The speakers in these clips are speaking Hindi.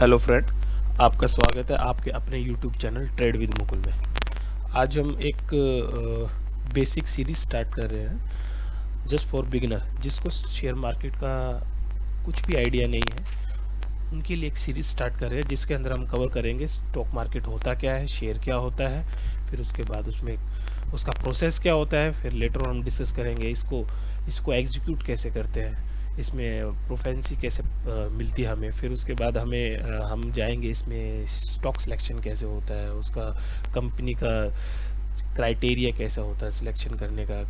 हेलो फ्रेंड, आपका स्वागत है आपके अपने YouTube channel trade with Mukul में। आज हम एक बेसिक सीरीज स्टार्ट कर रहे हैं जस्ट फॉर बिगिनर, जिसको शेयर मार्केट का कुछ भी आइडिया नहीं है, उनके लिए एक सीरीज स्टार्ट कर रहे हैं जिसके अंदर हम कवर करेंगे स्टॉक मार्केट होता क्या है, शेयर क्या होता है, फिर उसके बाद उसमें उसका प्रोसेस क्या होता है, फिर लेटर ऑन हम डिस्कस करेंगे इसको एग्जीक्यूट कैसे करते हैं, इसमें प्रोफेंसी कैसे मिलती है हमें, फिर उसके बाद हम जाएंगे इसमें स्टॉक सिलेक्शन कैसे होता है, उसका कंपनी का क्राइटेरिया कैसा होता है सिलेक्शन करने का,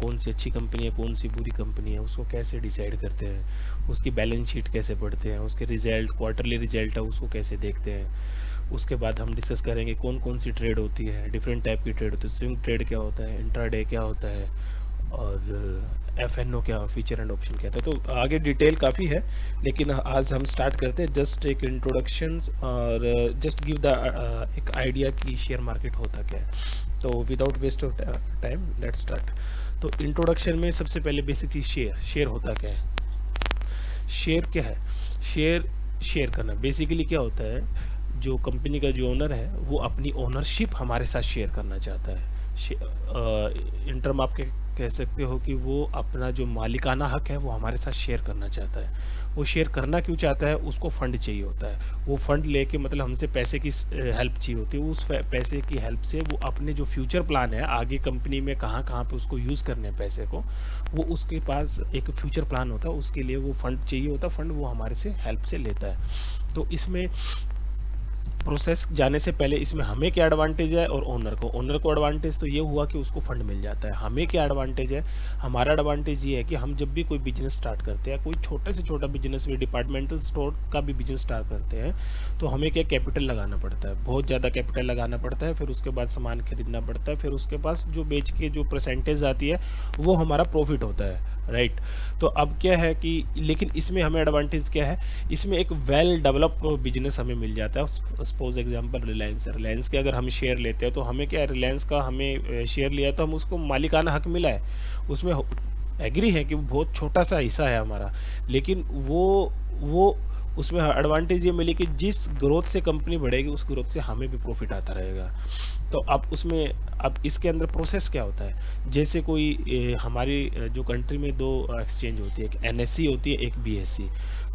कौन सी अच्छी कंपनी है कौन सी बुरी कंपनी है उसको कैसे डिसाइड करते हैं, उसकी बैलेंस शीट कैसे पढ़ते हैं, उसके रिजल्ट क्वार्टरली रिजल्ट है उसको कैसे देखते हैं। उसके बाद हम डिस्कस करेंगे कौन कौन सी ट्रेड होती है, डिफरेंट टाइप की ट्रेड होती है, स्विंग ट्रेड क्या होता है, इंट्राडे क्या होता है, और FNO क्या, फीचर एंड ऑप्शन क्या था। तो आगे डिटेल काफ़ी है, लेकिन आज हम स्टार्ट करते हैं जस्ट एक इंट्रोडक्शन और जस्ट गिव द एक आइडिया कि शेयर मार्केट होता क्या है। तो without waste of time let's start. तो इंट्रोडक्शन में सबसे पहले बेसिक चीज़ शेयर होता क्या है। शेयर क्या है? शेयर करना बेसिकली क्या होता है, जो कंपनी का जो ओनर है वो अपनी ओनरशिप हमारे साथ शेयर करना चाहता है। इन टर्म आप कह सकते हो कि वो अपना जो मालिकाना हक है वो हमारे साथ शेयर करना चाहता है। वो शेयर करना क्यों चाहता है? उसको फंड चाहिए होता है। वो फंड लेके मतलब हमसे पैसे की हेल्प चाहिए होती है। उस पैसे की हेल्प से वो अपने जो फ्यूचर प्लान है आगे कंपनी में कहाँ कहाँ पे उसको यूज़ करने हैं पैसे को, वो उसके पास एक फ्यूचर प्लान होता है, उसके लिए वो फंड चाहिए होता है। फंड वो हमारे से हेल्प से लेता है। तो इसमें प्रोसेस जाने से पहले इसमें हमें क्या एडवांटेज है और ओनर को एडवांटेज तो ये हुआ कि उसको फंड मिल जाता है। हमें क्या एडवांटेज है? हमारा एडवांटेज ये है कि हम जब भी कोई बिजनेस स्टार्ट करते हैं, कोई छोटे से छोटा बिजनेस भी, डिपार्टमेंटल स्टोर का भी बिजनेस स्टार्ट करते हैं, तो हमें क्या कैपिटल लगाना पड़ता है, बहुत ज़्यादा कैपिटल लगाना पड़ता है। फिर उसके बाद सामान खरीदना पड़ता है, फिर उसके पास जो बेच के जो परसेंटेज आती है वो हमारा प्रॉफिट होता है, राइट। तो अब क्या है कि लेकिन इसमें हमें एडवांटेज क्या है, इसमें एक वेल डेवलप बिजनेस हमें मिल जाता है। सपोज एग्जांपल रिलायंस है, रिलायंस के अगर हम शेयर लेते हैं तो हमें क्या है, रिलायंस का हमें शेयर लिया तो हम उसको मालिकाना हक मिला है उसमें, एग्री है कि वो बहुत छोटा सा हिस्सा है हमारा, लेकिन वो उसमें एडवांटेज ये मिली कि जिस ग्रोथ से कंपनी बढ़ेगी उस ग्रोथ से हमें भी प्रॉफिट आता रहेगा। तो अब इसके अंदर प्रोसेस क्या होता है, जैसे कोई हमारी जो कंट्री में दो एक्सचेंज होती है, एक NSE होती है, एक BSE।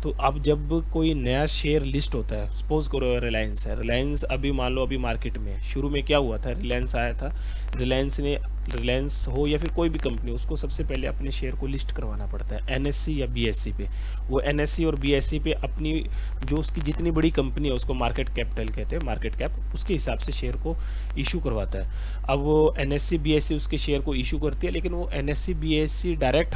तो अब जब कोई नया शेयर लिस्ट होता है, सपोज करो रिलायंस है, रिलायंस अभी मान लो अभी मार्केट में शुरू में क्या हुआ था, रिलायंस आया था, रिलायंस हो या फिर कोई भी कंपनी, उसको सबसे पहले अपने शेयर को लिस्ट करवाना पड़ता है NSE या BSE पे। वो NSE और BSE पे अपनी जो उसकी जितनी बड़ी कंपनी है उसको मार्केट कैपिटल कहते हैं, मार्केट कैप, उसके हिसाब से शेयर को इशू करवाता है। अब वो NSE BSE उसके शेयर को इशू करती है, लेकिन वो NSE BSE डायरेक्ट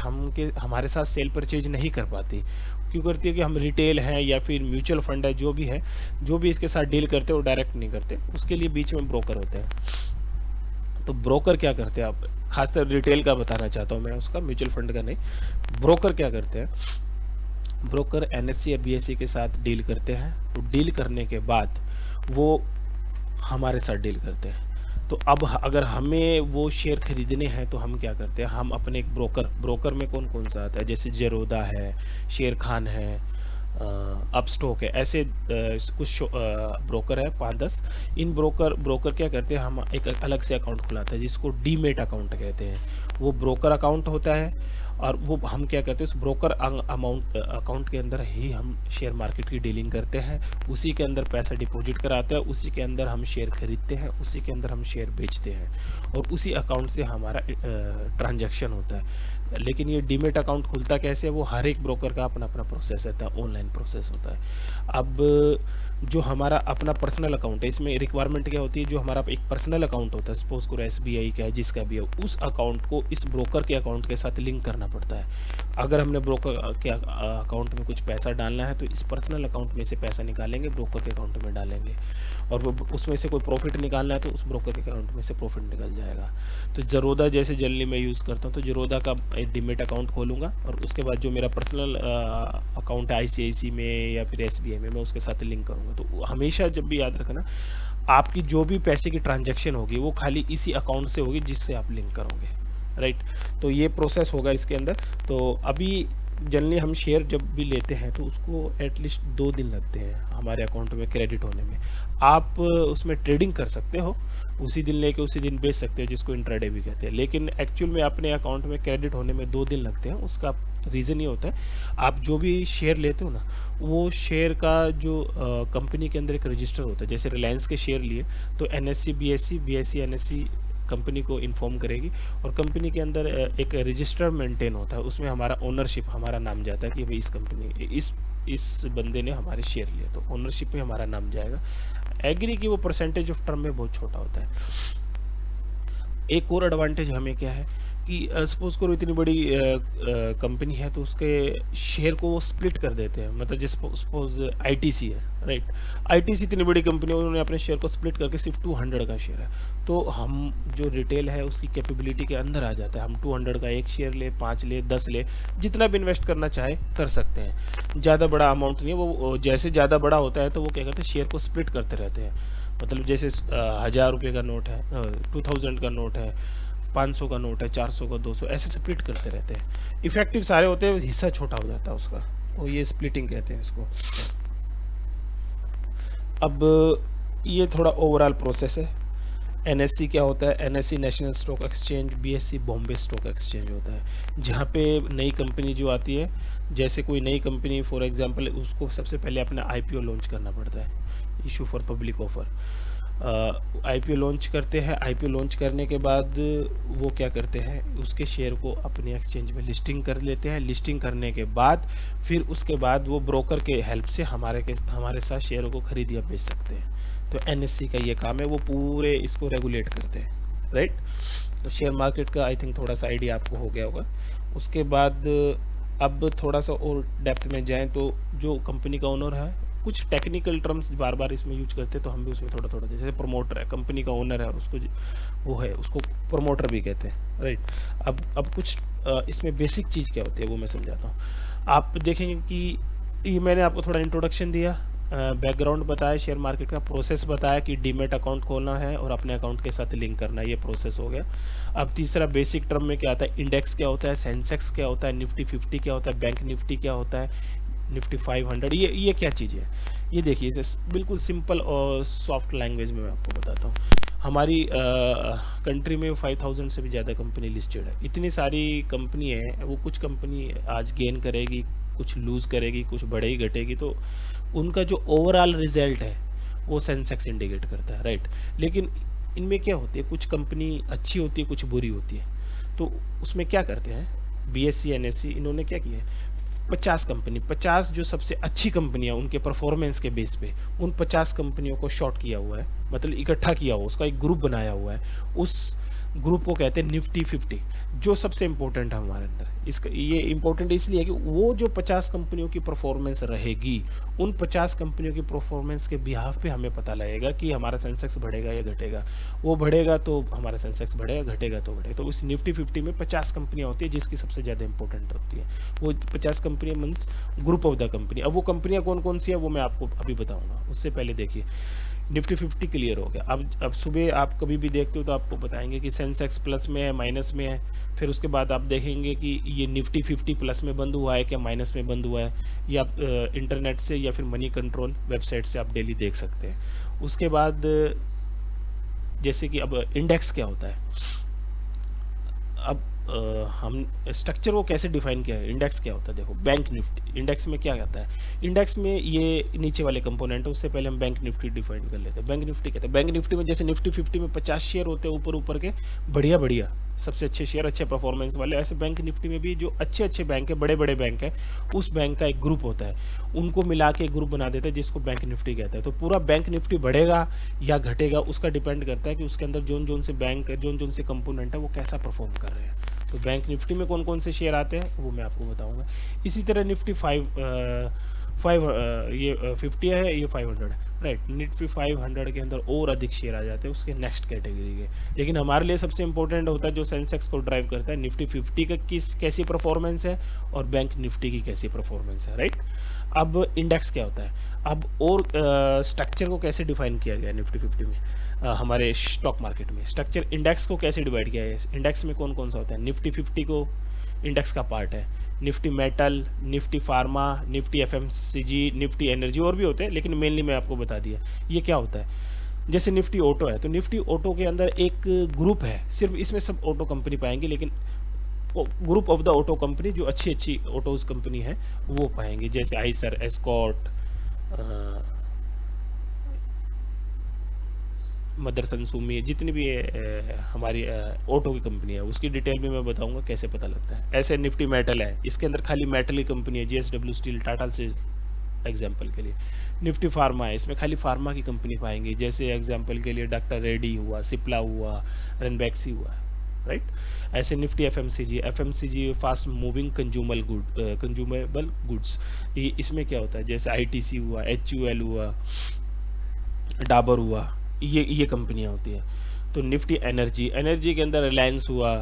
हमारे साथ सेल परचेज नहीं कर पाती। क्यों करती है? कि हम रिटेल है या फिर म्यूचुअल फंड है, जो भी है, जो भी इसके साथ डील करते हैं वो डायरेक्ट नहीं करते, उसके लिए बीच में ब्रोकर होते हैं। तो ब्रोकर क्या करते हैं, आप खासकर रिटेल का बताना चाहता हूँ मैं, उसका म्यूचुअल फंड का नहीं। ब्रोकर क्या करते हैं, ब्रोकर NSE या BSE के साथ डील करते हैं। तो डील करने के बाद वो हमारे साथ डील करते हैं। तो अब अगर हमें वो शेयर खरीदने हैं तो हम क्या करते हैं, हम अपने एक ब्रोकर में कौन कौन सा आता है, जैसे जेरोदा है, शेर खान है, अपस्टॉक है, ऐसे कुछ ब्रोकर है 5-10। इन ब्रोकर क्या करते हैं, हम एक अलग से अकाउंट खुलाते हैं जिसको डीमेट अकाउंट कहते हैं। वो ब्रोकर अकाउंट होता है, और वो हम क्या करते हैं, उस ब्रोकर अमाउंट अकाउंट के अंदर ही हम शेयर मार्केट की डीलिंग करते हैं, उसी के अंदर पैसा डिपॉजिट कराते हैं, उसी के अंदर हम शेयर खरीदते हैं, उसी के अंदर हम शेयर बेचते हैं, और उसी अकाउंट से हमारा ट्रांजैक्शन होता है। लेकिन ये डीमेट अकाउंट खुलता कैसे है, वो हर एक ब्रोकर का अपना अपना प्रोसेस रहता है, ऑनलाइन प्रोसेस होता है। अब जो हमारा अपना पर्सनल अकाउंट है, इसमें रिक्वायरमेंट क्या होती है, जो हमारा एक पर्सनल अकाउंट होता है, सपोज करो SBI का है, जिसका भी है, उस अकाउंट को इस ब्रोकर के अकाउंट के साथ लिंक करना पड़ता है। अगर हमने ब्रोकर के अकाउंट में कुछ पैसा डालना है तो इस पर्सनल अकाउंट में से पैसा निकालेंगे, ब्रोकर के अकाउंट में डालेंगे, और वो उसमें से कोई प्रॉफिट निकालना है तो उस ब्रोकर के अकाउंट में से प्रॉफिट निकल जाएगा। तो जरोदा जैसे जनरली मैं यूज़ करता हूँ, तो जरोदा का एक डीमेट अकाउंट खोलूँगा, और उसके बाद जो मेरा पर्सनल अकाउंट है ICICI में या फिर SBI में, मैं उसके साथ लिंक करूँगा। तो हमेशा जब भी याद रखना, आपकी जो भी पैसे की ट्रांजैक्शन होगी वो खाली इसी अकाउंट से होगी जिससे आप लिंक करोगे, राइट। तो ये प्रोसेस होगा इसके अंदर। तो अभी जनरली हम शेयर जब भी लेते हैं तो उसको एटलीस्ट 2 दिन लगते हैं हमारे अकाउंट में क्रेडिट होने में। आप उसमें ट्रेडिंग कर सकते हो, उसी दिन लेके उसी दिन बेच सकते हो, जिसको इंट्राडे भी कहते हैं, लेकिन एक्चुअल में अपने अकाउंट में क्रेडिट होने में 2 दिन लगते हैं। उसका रीज़न ये होता है, आप जो भी शेयर लेते हो ना, वो शेयर का जो कंपनी के अंदर एक रजिस्टर होता है। जैसे रिलायंस के शेयर लिए तो NSE BSE BSE NSE company को इन्फॉर्म करेगी, और कंपनी के अंदर एक रजिस्टर मेंटेन होता है, उसमें हमारा ओनरशिप, हमारा नाम जाता है कि भाई इस कंपनी इस बंदे ने हमारे शेयर लिए, तो ओनरशिप में हमारा नाम जाएगा। एग्री कि वो परसेंटेज ऑफ टर्म में बहुत छोटा होता है। एक और एडवांटेज हमें क्या है कि सपोज करो इतनी बड़ी कंपनी है तो उसके शेयर को वो स्प्लिट कर देते हैं। मतलब जैसे सपोज ITC है, राइट, ITC इतनी बड़ी कंपनी है, उन्होंने अपने शेयर को स्प्लिट करके सिर्फ 200 का शेयर है, तो हम जो रिटेल है उसकी कैपेबिलिटी के अंदर आ जाता है। हम 200 का एक शेयर ले, 5 ले, 10 ले, जितना भी इन्वेस्ट करना चाहे कर सकते हैं। ज़्यादा बड़ा अमाउंट नहीं है वो, जैसे ज़्यादा बड़ा होता है तो वो क्या करते हैं, शेयर को स्प्लिट करते रहते हैं। मतलब जैसे 1000 रुपये का नोट है, 2000 का नोट है, 500 का नोट है, 400 का, 200, ऐसे स्प्लिट करते रहते हैं। इफेक्टिव सारे होते हैं, हिस्सा छोटा हो जाता है उसका, वो ये स्प्लिटिंग कहते हैं इसको। अब ये थोड़ा ओवरऑल प्रोसेस है। NSE क्या होता है? NSE national stock exchange, BSE Bombay stock exchange होता है, जहाँ पे नई कंपनी जो आती है, जैसे कोई नई कंपनी फॉर एग्जांपल, उसको सबसे पहले अपना IPO लॉन्च करना पड़ता है, issue for public offer. IPO launch करते हैं। IPO लॉन्च करने के बाद वो क्या करते हैं, उसके शेयर को अपने एक्सचेंज में लिस्टिंग कर लेते हैं। लिस्टिंग करने के बाद फिर उसके बाद वो ब्रोकर के हेल्प से हमारे साथ शेयरों को खरीद या बेच सकते हैं। तो NSE का ये काम है, वो पूरे इसको रेगुलेट करते हैं, राइट। तो शेयर मार्केट का आई थिंक थोड़ा सा आइडिया आपको हो गया होगा। उसके बाद अब थोड़ा सा और डेप्थ में जाएं तो जो कंपनी का ओनर है, कुछ टेक्निकल टर्म्स बार बार इसमें यूज करते हैं, तो हम भी उसमें थोड़ा थोड़ा, जैसे प्रमोटर है, कंपनी का ओनर है, उसको वो है, उसको प्रमोटर भी कहते हैं, राइट। अब कुछ इसमें बेसिक चीज़ क्या होती है वो मैं समझाता हूँ। आप देखेंगे कि ये मैंने आपको थोड़ा इंट्रोडक्शन दिया, बैकग्राउंड बताया, शेयर मार्केट का प्रोसेस बताया कि डीमेट अकाउंट खोलना है और अपने अकाउंट के साथ लिंक करना है, ये प्रोसेस हो गया। अब तीसरा बेसिक टर्म में क्या आता है, इंडेक्स क्या होता है, सेंसेक्स क्या होता है, निफ्टी 50 क्या होता है, बैंक निफ्टी क्या होता है, निफ्टी 500, ये क्या चीज़ है। ये देखिए, इसे बिल्कुल सिंपल और सॉफ्ट लैंग्वेज में मैं आपको बताता हूँ। हमारी कंट्री में 5000 से भी ज़्यादा कंपनी लिस्टेड है। इतनी सारी कंपनी है, वो कुछ कंपनी आज गेन करेगी, कुछ लूज़ करेगी, कुछ बढ़ेगी घटेगी, तो उनका जो ओवरऑल रिजल्ट है वो सेंसेक्स इंडिकेट करता है, राइट। लेकिन इनमें क्या होती है, कुछ कंपनी अच्छी होती है, कुछ बुरी होती है। तो उसमें क्या करते हैं, BSE NSE इन्होंने क्या किया है, 50 कंपनी, 50 जो सबसे अच्छी कंपनियां उनके परफॉर्मेंस के बेस पे, उन 50 कंपनियों को शॉर्ट किया हुआ है, मतलब इकट्ठा किया हुआ, उसका एक ग्रुप बनाया हुआ है। उस ग्रुप को कहते हैं निफ्टी 50, जो सबसे इंपॉर्टेंट है हमारे अंदर। इसका ये इंपॉर्टेंट इसलिए है कि वो जो 50 कंपनियों की परफॉर्मेंस रहेगी, उन 50 कंपनियों की परफॉर्मेंस के बिहाफ पे हमें पता लगेगा कि हमारा सेंसेक्स बढ़ेगा या घटेगा। वो बढ़ेगा तो हमारा सेंसेक्स बढ़ेगा, घटेगा तो घटेगा। तो उस निफ्टी 50 में 50 कंपनियां होती है, जिसकी सबसे ज़्यादा इंपॉर्टेंट होती है। वो 50 कंपनियां means group of the company. अब वो कंपनियां कौन कौन सी है वो मैं आपको अभी बताऊंगा। उससे पहले देखिए, निफ्टी 50 क्लियर हो गया। अब सुबह आप कभी भी देखते हो तो आपको बताएंगे कि सेंसेक्स प्लस में है, माइनस में है। फिर उसके बाद आप देखेंगे कि ये निफ्टी 50 प्लस में बंद हुआ है क्या माइनस में बंद हुआ है। ये आप इंटरनेट से या फिर मनी कंट्रोल वेबसाइट से आप डेली देख सकते हैं। उसके बाद जैसे कि अब इंडेक्स क्या होता है, अब हम स्ट्रक्चर को कैसे डिफाइन किया है। इंडेक्स क्या होता है, देखो बैंक निफ्टी, इंडेक्स में क्या आता है, इंडेक्स में ये नीचे वाले कंपोनेंट है। उससे पहले हम बैंक निफ्टी डिफाइन कर लेते हैं। बैंक निफ्टी कहते हैं, बैंक निफ्टी में जैसे निफ्टी 50 में 50 शेयर होते हैं ऊपर ऊपर के, बढ़िया बढ़िया सबसे अच्छे शेयर, अच्छे परफॉर्मेंस वाले, ऐसे बैंक निफ्टी में भी जो अच्छे अच्छे बैंक है, बड़े बड़े बैंक है, उस बैंक का एक ग्रुप होता है, उनको मिला के एक ग्रुप बना देते हैं जिसको बैंक निफ्टी कहते हैं। तो पूरा बैंक निफ्टी बढ़ेगा या घटेगा उसका डिपेंड करता है कि उसके अंदर जोन जोन से बैंक, जोन जोन से कंपोनेंट है, वो कैसा परफॉर्म कर रहे हैं। तो बैंक निफ्टी में कौन कौन से शेयर आते हैं वो मैं आपको बताऊंगा। इसी तरह निफ्टी 50 है, ये 500 है, राइट। निफ्टी 500 के अंदर और अधिक शेयर आ जाते हैं उसके नेक्स्ट कैटेगरी के। लेकिन हमारे लिए सबसे इंपॉर्टेंट होता है जो सेंसेक्स को ड्राइव करता है, निफ्टी 50 का कैसी परफॉर्मेंस है और बैंक निफ्टी की कैसी परफॉर्मेंस है, राइट। अब इंडेक्स क्या होता है, अब और स्ट्रक्चर को कैसे डिफाइन किया गया निफ्टी 50 में, हमारे स्टॉक मार्केट में स्ट्रक्चर इंडेक्स को कैसे डिवाइड किया है। इंडेक्स में कौन कौन सा होता है, निफ्टी 50 को इंडेक्स का पार्ट है, Nifty metal, Nifty pharma, Nifty FMCG, Nifty energy, और भी होते हैं लेकिन मेनली मैं आपको बता दिया। ये क्या होता है, जैसे निफ्टी ऑटो है, तो निफ्टी ऑटो के अंदर एक ग्रुप है, सिर्फ इसमें सब ऑटो कंपनी पाएंगे, लेकिन group of the auto company जो अच्छी अच्छी ऑटोज कंपनी है वो पाएंगे, जैसे आइसर, एस्कॉर्ट, मदरसन, सुमी, जितनी भी हमारी ऑटो की कंपनी है उसकी डिटेल भी मैं बताऊंगा कैसे पता लगता है। ऐसे निफ्टी मेटल है, इसके अंदर खाली मेटल की कंपनी है, जेएसडब्ल्यू स्टील, टाटा से एग्जाम्पल के लिए। निफ्टी फार्मा है, इसमें खाली फार्मा की कंपनी पाएंगे, जैसे एग्जाम्पल के लिए डॉक्टर रेड्डी हुआ, सिप्ला हुआ, रनबैक्सी हुआ, राइट। ऐसे Nifty FMCG, FMCG fast moving consumable goods, ये इसमें क्या होता है, जैसे आईटीसी हुआ, एचयूएल हुआ, डाबर हुआ, ये कंपनियां होती हैं। तो निफ्टी एनर्जी, एनर्जी के अंदर रिलायंस हुआ,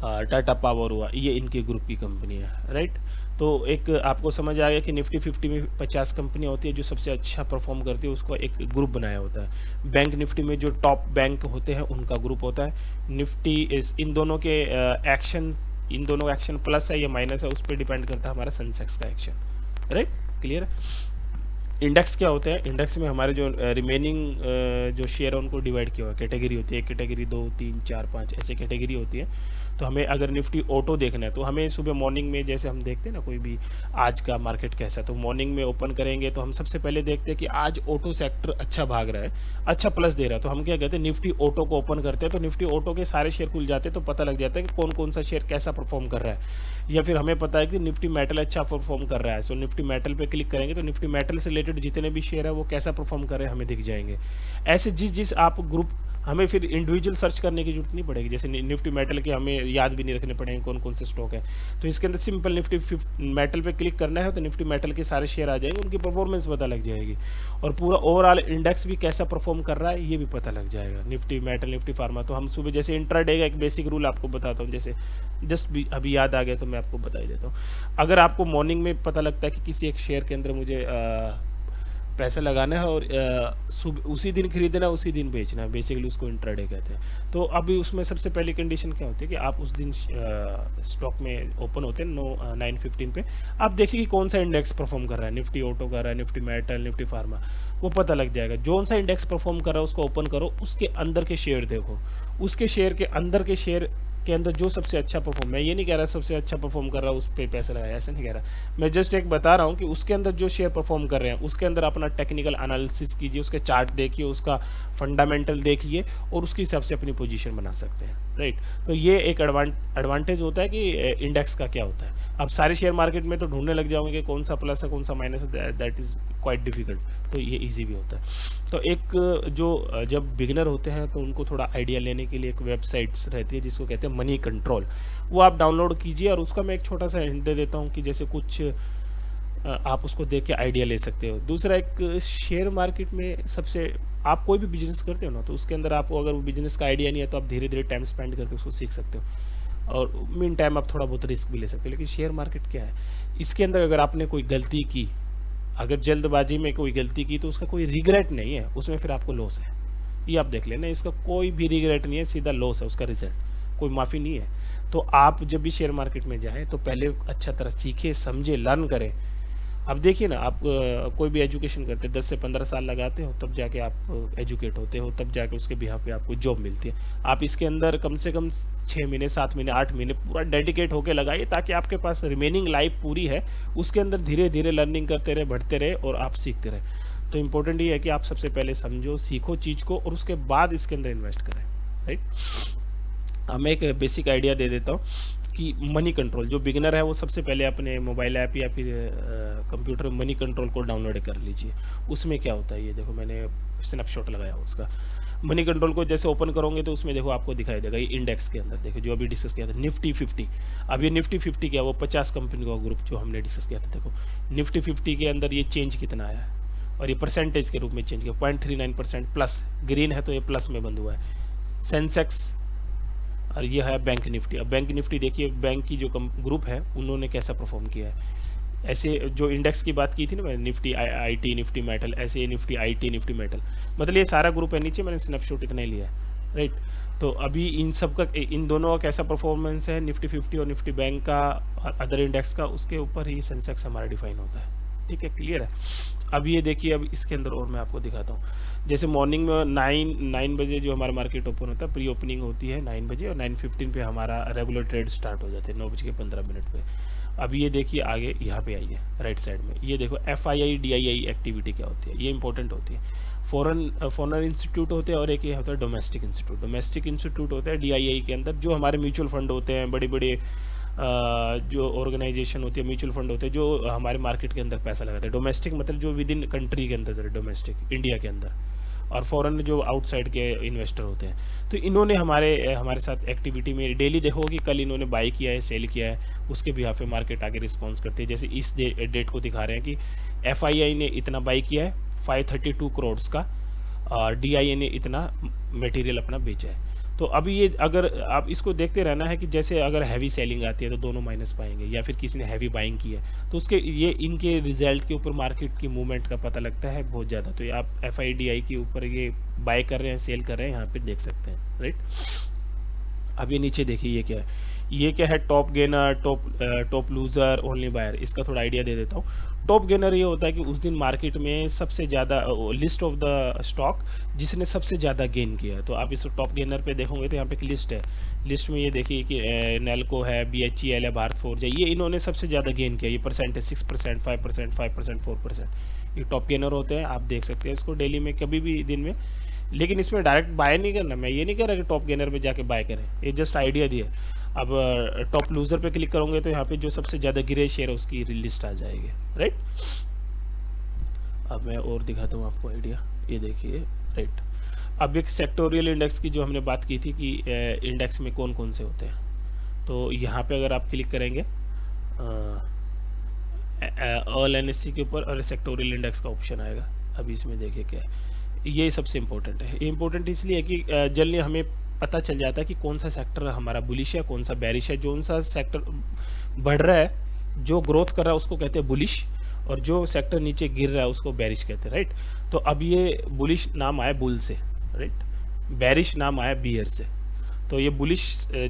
टाटा पावर हुआ, ये इनके ग्रुप की कंपनी है, राइट। तो एक आपको समझ आ गया कि निफ्टी 50 में 50 कंपनियां होती है जो सबसे अच्छा परफॉर्म करती है, उसको एक ग्रुप बनाया होता है। बैंक निफ्टी में जो टॉप बैंक होते हैं उनका ग्रुप होता है। निफ्टी इस इन दोनों के एक्शन प्लस है या माइनस है, उस पर डिपेंड करता है हमारा सेंसेक्स का एक्शन, राइट। क्लियर है। इंडेक्स क्या होता है, इंडेक्स में हमारे जो रिमेनिंग जो शेयर है उनको डिवाइड किया हुआ है, कैटेगरी होती है, एक कैटेगरी, 2, 3, 4, 5 ऐसे कैटेगरी होती है। तो हमें अगर निफ्टी ऑटो देखना है तो हमें सुबह मॉर्निंग में, जैसे हम देखते हैं ना कोई भी आज का मार्केट कैसा है, तो मॉर्निंग में ओपन करेंगे तो हम सबसे पहले देखते हैं कि आज ऑटो सेक्टर अच्छा भाग रहा है, अच्छा प्लस दे रहा है, तो हम क्या कहते हैं, निफ्टी ऑटो को ओपन करते हैं, तो निफ्टी ऑटो के सारे शेयर खुल जाते हैं, तो पता लग जाता है कि कौन कौन सा शेयर कैसा परफॉर्म कर रहा है। या फिर हमें पता है कि निफ्टी मेटल अच्छा परफॉर्म कर रहा है, सो निफ्टी मेटल पे क्लिक करेंगे तो निफ्टी मेटल से रिलेटेड जितने भी शेयर है वो कैसा परफॉर्म कर रहे हैं हमें दिख जाएंगे। ऐसे जिस जिस आप ग्रुप, हमें फिर इंडिविजुअल सर्च करने की जरूरत नहीं पड़ेगी, जैसे निफ्टी मेटल के हमें याद भी नहीं रखने पड़ेंगे कौन कौन से स्टॉक है, तो इसके अंदर सिंपल निफ्टी मेटल पे क्लिक करना है तो निफ्टी मेटल के सारे शेयर आ जाएंगे, उनकी परफॉर्मेंस पता लग जाएगी, और पूरा ओवरऑल इंडेक्स भी कैसा परफॉर्म कर रहा है ये भी पता लग जाएगा, निफ्टी मेटल, निफ्टी फार्मा। तो हम सुबह जैसे इंट्राडे का एक बेसिक रूल आपको बताता हूँ, जैसे जस्ट अभी याद आ गया तो मैं आपको बता ही देता हूँ। अगर आपको मॉर्निंग में पता लगता है कि किसी एक शेयर के अंदर मुझे पैसा लगाना है और उसी दिन खरीदना है, उसी दिन बेचना है, बेसिकली उसको इंट्राडे कहते हैं। तो अभी उसमें सबसे पहली कंडीशन क्या होती है कि आप उस दिन स्टॉक में ओपन होते हैं 9:15 पे, आप देखिए कि कौन सा इंडेक्स परफॉर्म कर रहा है, निफ्टी ऑटो कर रहा है, निफ्टी मेटल, निफ्टी फार्मा, वो पता लग जाएगा। जो सा इंडेक्स परफॉर्म कर रहा है उसको ओपन करो, उसके अंदर के शेयर देखो, उसके शेयर के अंदर के शेयर के अंदर जो सबसे अच्छा परफॉर्म, मैं ये नहीं कह रहा सबसे अच्छा परफॉर्म कर रहा है उस पे पैसा लगाया, ऐसा नहीं कह रहा, मैं जस्ट एक बता रहा हूँ कि उसके अंदर जो शेयर परफॉर्म कर रहे हैं उसके अंदर अपना टेक्निकल एनालिसिस कीजिए, उसके चार्ट देखिए, उसका फंडामेंटल देखिए और उसके हिसाब से अपनी पोजीशन बना सकते हैं, राइट। तो ये एक एडवांटेज होता है कि इंडेक्स का क्या होता है। अब सारे शेयर मार्केट में तो ढूंढने लग जाओगे कि कौन सा प्लस है कौन सा माइनस है, दैट इज क्वाइट डिफिकल्ट, तो ये इजी भी होता है। तो एक जो जब बिगिनर होते हैं तो उनको थोड़ा आइडिया लेने के लिए एक वेबसाइट्स रहती है जिसको कहते हैं मनी कंट्रोल, वो आप डाउनलोड कीजिए, और उसका मैं एक छोटा सा हिंट दे देता हूँ कि जैसे कुछ आप उसको देख के आइडिया ले सकते हो। दूसरा, एक शेयर मार्केट में सबसे, आप कोई भी बिजनेस करते हो ना तो उसके अंदर आपको अगर वो बिजनेस का आइडिया नहीं है तो आप धीरे धीरे टाइम स्पेंड करके उसको सीख सकते हो, और मीन टाइम आप थोड़ा बहुत रिस्क भी ले सकते हो। लेकिन शेयर मार्केट क्या है, इसके अंदर अगर आपने कोई गलती की, अगर जल्दबाजी में कोई गलती की तो उसका कोई रिग्रेट नहीं है, उसमें फिर आपको लॉस है, ये आप देख लेना, इसका कोई भी रिग्रेट नहीं है, सीधा लॉस है उसका रिजल्ट, कोई माफ़ी नहीं है। तो आप जब भी शेयर मार्केट में जाएं तो पहले अच्छा तरह सीखे, समझे, लर्न करें। अब देखिए ना, आप कोई भी एजुकेशन करते 10 से 15 साल लगाते हो तब जाके आप एजुकेट होते हो, तब जाके उसके बिहाफ पे आपको जॉब मिलती है। आप इसके अंदर कम से कम 6 महीने, 7 महीने, 8 महीने पूरा डेडिकेट होके लगाइए, ताकि आपके पास रिमेनिंग लाइफ पूरी है उसके अंदर धीरे धीरे लर्निंग करते रहे, बढ़ते रहे और आप सीखते रहे। तो इम्पोर्टेंट ये है कि आप सबसे पहले समझो, सीखो चीज़ को, और उसके बाद इसके अंदर इन्वेस्ट करें, राइट। मैं एक बेसिक आइडिया दे देता हूँ कि मनी कंट्रोल, जो बिगिनर है वो सबसे पहले अपने मोबाइल ऐप या फिर कंप्यूटर में मनी कंट्रोल को डाउनलोड कर लीजिए। उसमें क्या होता है, ये देखो मैंने स्नैपशॉट लगाया उसका। मनी कंट्रोल को जैसे ओपन करोगे तो उसमें देखो आपको दिखाई देगा, ये इंडेक्स के अंदर देखो जो अभी डिस्कस किया था निफ्टी 50। अब ये निफ्टी 50 क्या, वो 50 कंपनी का ग्रुप जो हमने डिस्कस किया था, देखो निफ्टी 50 के अंदर ये चेंज कितना आया है, और ये परसेंटेज के रूप में चेंज किया, 0.39% प्लस, ग्रीन है तो ये प्लस में बंद हुआ है। सेंसेक्स, और ये है बैंक निफ्टी। अब बैंक निफ्टी देखिए, बैंक की जो ग्रुप है उन्होंने कैसा परफॉर्म किया है। ऐसे जो इंडेक्स की बात की थी ना मैंने, निफ्टी आईटी, निफ्टी मेटल, ऐसे निफ्टी आईटी, निफ्टी मेटल, मतलब ये सारा ग्रुप है नीचे, मैंने स्नैपशॉट इतना ही लिया है, राइट। तो अभी इन सब का, इन दोनों का कैसा परफॉर्मेंस है निफ्टी 50 और निफ्टी बैंक का और अदर इंडेक्स का, उसके ऊपर ही सेंसेक्स हमारा डिफाइन होता है। ठीक है, क्लियर है। अब ये देखिए, अब इसके अंदर और मैं आपको दिखाता हूँ। जैसे मॉर्निंग में 9 बजे जो हमारा मार्केट ओपन होता है, प्री ओपनिंग होती है 9 बजे, और 9:15 पे हमारा रेगुलर ट्रेड स्टार्ट हो जाते हैं 9:15 पे। अब ये देखिए आगे यहाँ पे आइए राइट साइड में, ये देखो FII DII एक्टिविटी क्या होती है, ये इंपॉर्टेंट होती है। फॉरेन इंस्टीट्यूट होते हैं और एक ये होता है डोमेस्टिक इंस्टीट्यूट। डोमेस्टिक इंस्टीट्यूट होता है DII के अंदर, जो हमारे म्यूचुअल फंड होते हैं, बड़े बड़े जो ऑर्गेनाइजेशन होती है, म्यूचुअल फंड होते हैं जो हमारे मार्केट के अंदर पैसा लगाते हैं। डोमेस्टिक मतलब जो विद इन कंट्री के अंदर, डोमेस्टिक इंडिया के अंदर, और फॉरेन जो आउटसाइड के इन्वेस्टर होते हैं। तो इन्होंने हमारे साथ एक्टिविटी में डेली देखो कि कल इन्होंने बाई किया है, सेल किया है, उसके भी यहाँ पे मार्केट आगे रिस्पॉन्स करती है। जैसे इस डेट को दिखा रहे हैं कि FII ने इतना बाई किया है 532 करोड़ का, और DII ने इतना मटेरियल अपना बेचा है। तो अभी ये अगर आप इसको देखते रहना है कि जैसे अगर हैवी सेलिंग आती है तो दोनों माइनस पाएंगे, या फिर किसी ने हैवी बाइंग की है तो उसके ये इनके रिजल्ट के ऊपर मार्केट की मूवमेंट का पता लगता है बहुत ज़्यादा। तो ये आप FIDI के ऊपर ये बाय कर रहे हैं, सेल कर रहे हैं, यहाँ पे देख सकते हैं राइट। अब ये नीचे देखिए ये क्या है, ये क्या है, top gainer, top loser, only buyer. इसका थोड़ा आइडिया दे देता हूँ। टॉप गेनर ये होता है कि उस दिन मार्केट में सबसे ज़्यादा लिस्ट ऑफ द स्टॉक जिसने सबसे ज़्यादा गेन किया है। तो आप इस टॉप गेनर पे देखोगे तो यहाँ पे एक लिस्ट है। लिस्ट में ये देखिए कि नेल्को है, BHEL है, भारत फोर्ज है, ये इन्होंने सबसे ज़्यादा गेन किया। ये परसेंटेज 6%, 5%, 5%, 4%, ये टॉप गेनर होते हैं। आप देख सकते हैं इसको डेली में, कभी भी दिन में। लेकिन इसमें डायरेक्ट बाय नहीं करना, मैं ये नहीं कह रहा कि टॉप गेनर पे जाके बाय करें, ये जस्ट आइडिया दिया। अब टॉप लूजर पे क्लिक करोगे तो यहाँ पे जो सबसे ज़्यादा गिरे शेयर है उसकी लिस्ट आ जाएगी राइट। अब मैं और दिखाता हूँ आपको आइडिया, ये देखिए राइट। अब एक सेक्टोरियल इंडेक्स की जो हमने बात की थी कि इंडेक्स में कौन कौन से होते हैं, तो यहाँ पे अगर आप क्लिक करेंगे ऑल NSE के ऊपर और सेक्टोरियल इंडेक्स का ऑप्शन आएगा। अभी इसमें देखिए क्या है, ये सबसे इम्पोर्टेंट है। ये इम्पोर्टेंट इसलिए है कि जल्दी हमें पता चल जाता है कि कौन सा सेक्टर हमारा बुलिश है, कौन सा बैरिश है। जो सा सेक्टर बढ़ रहा है, जो ग्रोथ कर रहा है उसको कहते हैं बुलिश, और जो सेक्टर नीचे गिर रहा है उसको बैरिश कहते हैं राइट। तो अब ये बुलिश नाम आया बुल से राइट, बैरिश नाम आया बियर से। तो ये बुलिश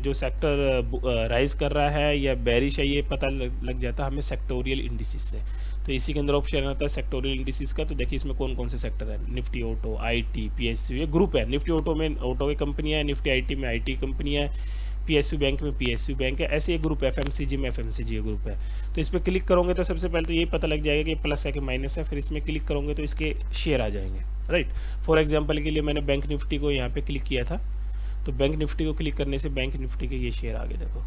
जो सेक्टर राइज कर रहा है या बैरिश है, ये पता लग जाता है हमें सेक्टोरियल इंडिसेस से। तो इसी के अंदर ऑप्शन आता है सेक्टोरियल इंडिसेस का। तो देखिए इसमें कौन कौन से सेक्टर है, निफ्टी ऑटो, IT, PSU, ये ग्रुप है। निफ्टी ऑटो में ऑटो की कंपनियां है, निफ्टी IT में IT कंपनियां है, PSU बैंक में PSU बैंक है, ऐसे ये ग्रुप है। FMCG में FMCG ग्रुप है। तो इस पर क्लिक करोगे तो सबसे पहले तो यही पता लग जाएगा कि प्लस है कि माइनस है। फिर इसमें क्लिक करोगे तो इसके शेयर आ जाएंगे राइट। फॉर एग्जाम्पल के लिए मैंने बैंक निफ्टी को यहाँ पे क्लिक किया था, तो बैंक निफ्टी को क्लिक करने से बैंक निफ्टी के ये शेयर आगे देखो,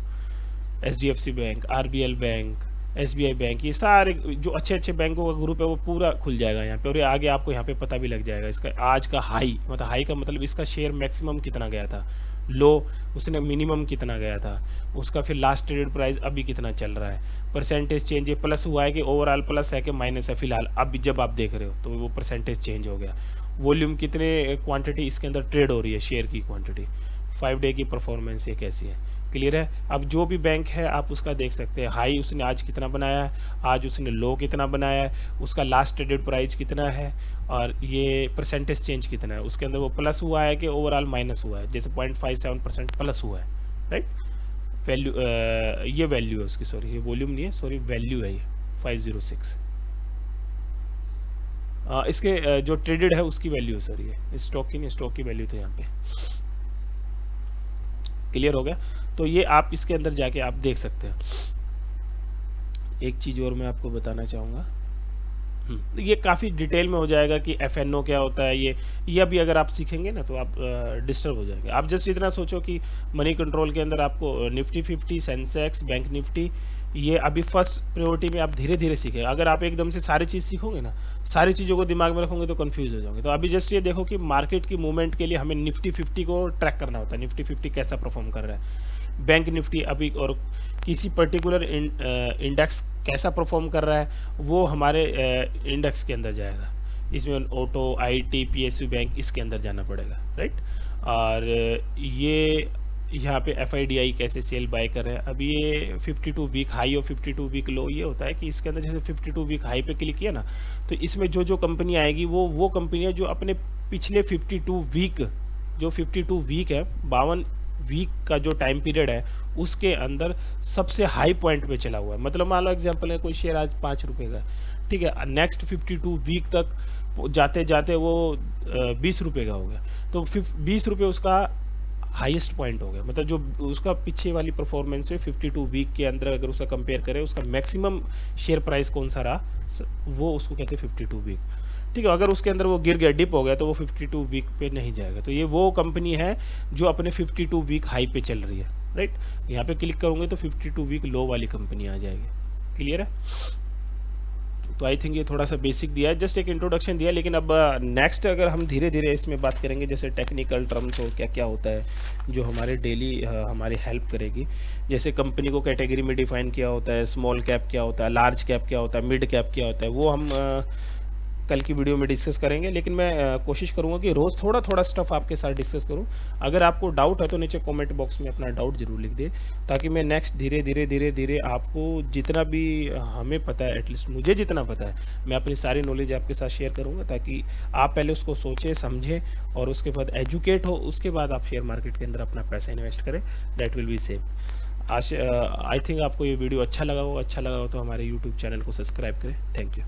HDFC bank, RBL bank, SBI bank, ये सारे जो अच्छे अच्छे बैंकों का ग्रुप है वो पूरा खुल जाएगा यहाँ पे। और ये आगे आपको यहाँ पे पता भी लग जाएगा इसका आज का हाई, मतलब हाई का मतलब इसका शेयर मैक्सिमम कितना गया था, लो उसने मिनिमम कितना गया था, उसका फिर लास्ट ट्रेडेड प्राइस अभी कितना चल रहा है, परसेंटेज चेंज है, प्लस हुआ है कि ओवरऑल प्लस है कि माइनस है फिलहाल अभी जब आप देख रहे हो, तो वो परसेंटेज चेंज हो गया। वॉल्यूम कितने क्वांटिटी इसके अंदर ट्रेड हो रही है, शेयर की क्वांटिटी, 5 डे की परफॉर्मेंस ये कैसी है, क्लियर है। अब जो भी बैंक है आप उसका देख सकते हैं, हाई उसने आज कितना बनाया है, आज उसने लो कितना बनाया है, उसका लास्ट ट्रेडेड प्राइस कितना है, और ये परसेंटेज चेंज कितना है, उसके अंदर वो प्लस हुआ है कि ओवरऑल माइनस हुआ है। जैसे 0.57% प्लस हुआ है राइट। वैल्यू ये वैल्यू है उसकी, सॉरी ये वॉल्यूम नहीं है, सॉरी वैल्यू है ये 506। इसके जो ट्रेडेड है उसकी वैल्यू है, सॉरी ये स्टॉक की नहीं, स्टॉक की वैल्यू तो यहाँ पे क्लियर हो गया। तो ये आप इसके अंदर जाके आप देख सकते हैं। एक चीज और मैं आपको बताना चाहूँगा, ये काफ़ी डिटेल में हो जाएगा कि FNO क्या होता है। ये अभी अगर आप सीखेंगे ना तो आप डिस्टर्ब हो जाएंगे। आप जस्ट इतना सोचो कि मनी कंट्रोल के अंदर आपको निफ्टी 50, सेंसेक्स, बैंक निफ्टी, ये अभी फर्स्ट प्रायोरिटी में आप धीरे धीरे सीखें। अगर आप एकदम से सारी चीज़ सीखोगे ना, सारी चीज़ों को दिमाग में रखोगे तो कंफ्यूज हो जाओगे। तो अभी जस्ट ये देखो कि मार्केट की मूवमेंट के लिए हमें निफ्टी 50 को ट्रैक करना होता है, निफ्टी 50 कैसा परफॉर्म कर रहा है, बैंक निफ्टी अभी, और किसी पर्टिकुलर इंडेक्स कैसा परफॉर्म कर रहा है वो हमारे इंडेक्स के अंदर जाएगा। इसमें ऑटो, IT, PSU बैंक इसके अंदर जाना पड़ेगा राइट। और ये यहाँ पे FIDI कैसे सेल बाय कर रहे हैं। अब ये 52 वीक हाई और 52 वीक लो, ये होता है कि इसके अंदर जैसे 52 वीक हाई पे क्लिक किया ना तो इसमें जो जो कंपनी आएगी वो कंपनियां जो अपने पिछले 52 वीक जो 52 वीक है, 52 वीक का जो टाइम पीरियड है उसके अंदर सबसे हाई पॉइंट पे चला हुआ है। मतलब मान लो एग्जांपल है, कोई शेयर आज 5 रुपए का है, ठीक है, नेक्स्ट 52 वीक तक जाते जाते वो 20 रुपए का हो गया, तो 20 रुपए उसका हाईएस्ट पॉइंट हो गया। मतलब जो उसका पीछे वाली परफॉर्मेंस है 52 वीक के अंदर अगर उसका कंपेयर करें, उसका मैक्सिमम शेयर प्राइस कौन सा रहा, वो उसको कहते हैं 52 वीक। ठीक है, अगर उसके अंदर वो गिर गया, डिप हो गया, तो वो 52 वीक पे नहीं जाएगा। तो ये वो कंपनी है जो अपने 52 वीक हाई पे चल रही है, राइट। यहाँ पे क्लिक करूंगे तो 52 वीक लो वाली कंपनी आ जाएगी। क्लियर है? तो आई थिंक ये थोड़ा सा बेसिक दिया है, जस्ट एक इंट्रोडक्शन दिया। लेकिन अब नेक्स्ट अगर हम धीरे धीरे इसमें बात करेंगे, जैसे टेक्निकल टर्म्स और क्या क्या होता है जो हमारे डेली हमारी हेल्प करेगी। जैसे कंपनी को कैटेगरी में डिफाइन किया होता है, स्मॉल कैप क्या होता है, लार्ज कैप क्या होता है, मिड कैप क्या होता है, वो हम कल की वीडियो में डिस्कस करेंगे। लेकिन मैं कोशिश करूंगा कि रोज़ थोड़ा थोड़ा स्टफ आपके साथ डिस्कस करूं। अगर आपको डाउट है तो नीचे कमेंट बॉक्स में अपना डाउट जरूर लिख दे, ताकि मैं नेक्स्ट धीरे धीरे धीरे धीरे आपको जितना भी हमें पता है, एटलीस्ट मुझे जितना पता है, मैं अपनी सारी नॉलेज आपके साथ शेयर करूंगा, ताकि आप पहले उसको सोचें, समझें और उसके बाद एजुकेट हो, उसके बाद आप शेयर मार्केट के अंदर अपना पैसा इन्वेस्ट करें। That will be safe. I think आपको ये वीडियो अच्छा लगा हो तो हमारे यूट्यूब चैनल को सब्सक्राइब करें। Thank you.